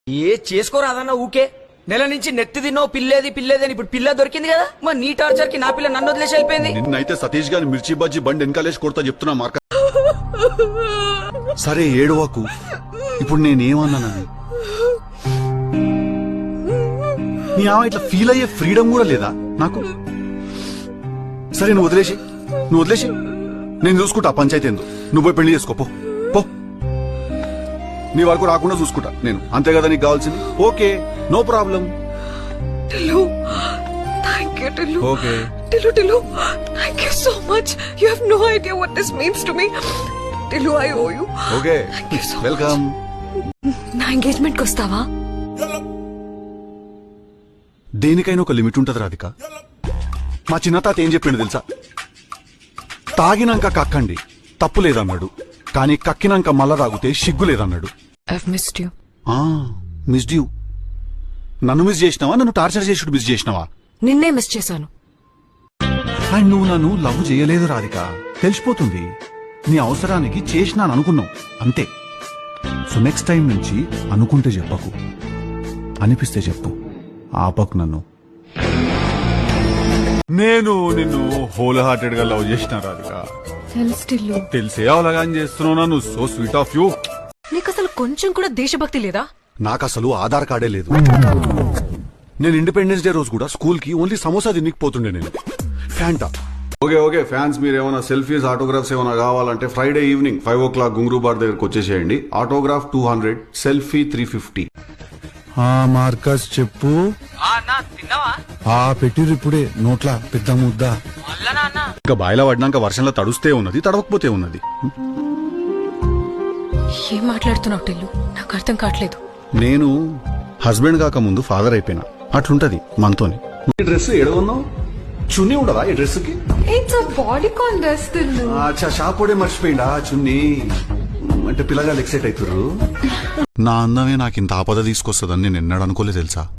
ఏ చేసుకోరాదన్న ఊకే నెల నుంచి నెత్తి తిన్నావు పిల్లేది అని ఇప్పుడు పిల్ల దొరికింది కదా మరి నీ టార్చర్ కి నా పిల్ల నన్ను వదిలేసి వెళ్ళిపోయింది. నిన్నైతే సతీష్ గారి మిర్చి బజ్జీ బండి వెనకాలేసి కొడతా చెప్తున్నా మార్క. సరే ఏడవకు, ఇప్పుడు నేనేమన్నానని నీ ఆమె ఇట్లా ఫీల్ అయ్యే ఫ్రీడమ్ కూడా లేదా నాకు? సరే నువ్వు వదిలేసి నేను చూసుకుంటా పంచాయతీ ఎందుకు, నువ్వు పోయి పెళ్లి చేసుకో పో. నీ వరకు రాకుండా చూసుకుంటా నేను, అంతే కదా నీకు కావాల్సింది? Okay, no problem. Tillu, thank you, Tillu. Okay. Tillu, thank you so much. You have no idea what this means to me. Tillu, I owe you. Okay, Thank you so welcome. నా engagement కి వస్తావా? దేనికైనా ఒక limit ఉంటది రాధిక. మా చిన్న తాత ఏం చెప్పిండు తెలుసా? తాగినాక కక్కండి తప్పు లేదన్నాడు, కానీ కక్కినాక మళ్ళా తాగితే సిగ్గు లేదన్నాడు. I've missed you. Missed you. నన్ను మిస్ చేసినావా, నన్ను టార్చర్ చేసుడు మిస్ చేసినావా? నిన్నే మిస్ చేశాను. అండ్ నువ్వు నన్ను లవ్ చేయలేదు రాధిక, తెలిసిపోతుంది. నీ అవసరానికి చేసినాను అనుకున్నావు అంతే. సో నెక్స్ట్ టైం నుంచి అనుకుంటే చెప్పకు, అనిపిస్తే చెప్పు, ఆపకు నన్ను. నేను నిన్ను హోల్ హార్టెడ్ గా లవ్ చేసిన రాధిక. Tillu. తెలిసే అవలగాని చేస్తున్నావు నన్ను. So sweet of you. నీకు అసలు కొంచెం కూడా దేశభక్తి లేదా? నాకు అసలు ఆధార్ కార్డే లేదు. నేను ఇండిపెండెన్స్ డే రోజు కూడా స్కూల్ కి ఓన్లీ సమోసా తినకపోతుండే నేను. ఫ్యాంటా. ఓకే ఫ్యాన్స్, మీరు ఏమైనా సెల్ఫీస్ ఆటోగ్రాఫ్స్ ఏమైనా కావాలంటే Friday evening 5 o'clock Ghungroo bar దగ్గరకు వచ్చేసేయండి. Autograph 200, selfie 350. మార్కస్ చెప్పు. పెట్టిరు ఇప్పుడే నోట్లా పెద్ద ముద్ద. ఇంకా బాయిలా పడినాక వర్షంలో తడుస్తే ఉన్నది, తడవకపోతే ఉన్నది. ఏం మాట్లాడుతున్నావు టిల్లు? నాకు అర్థం కావట్లేదు. నేను హస్బెండ్ కాక ముందు ఫాదర్ అయిపోయినా, అట్లుంటది మనతోని. ఈ డ్రెస్ ఎడవన్నావు? చున్నీ ఉండదా ఈ డ్రెస్ కి? It's a bodycon dress Tillu. Shop కూడా మర్చిపోయిందా చున్నీ? అంటే పిల్లగాళ్ళు ఎక్సైట్ అవుతారు. నా అందమే నాకు ఇంత ఆపద తీసుకొస్తుందని నేను ఎన్నడూ అనుకోలేదు తెలుసా.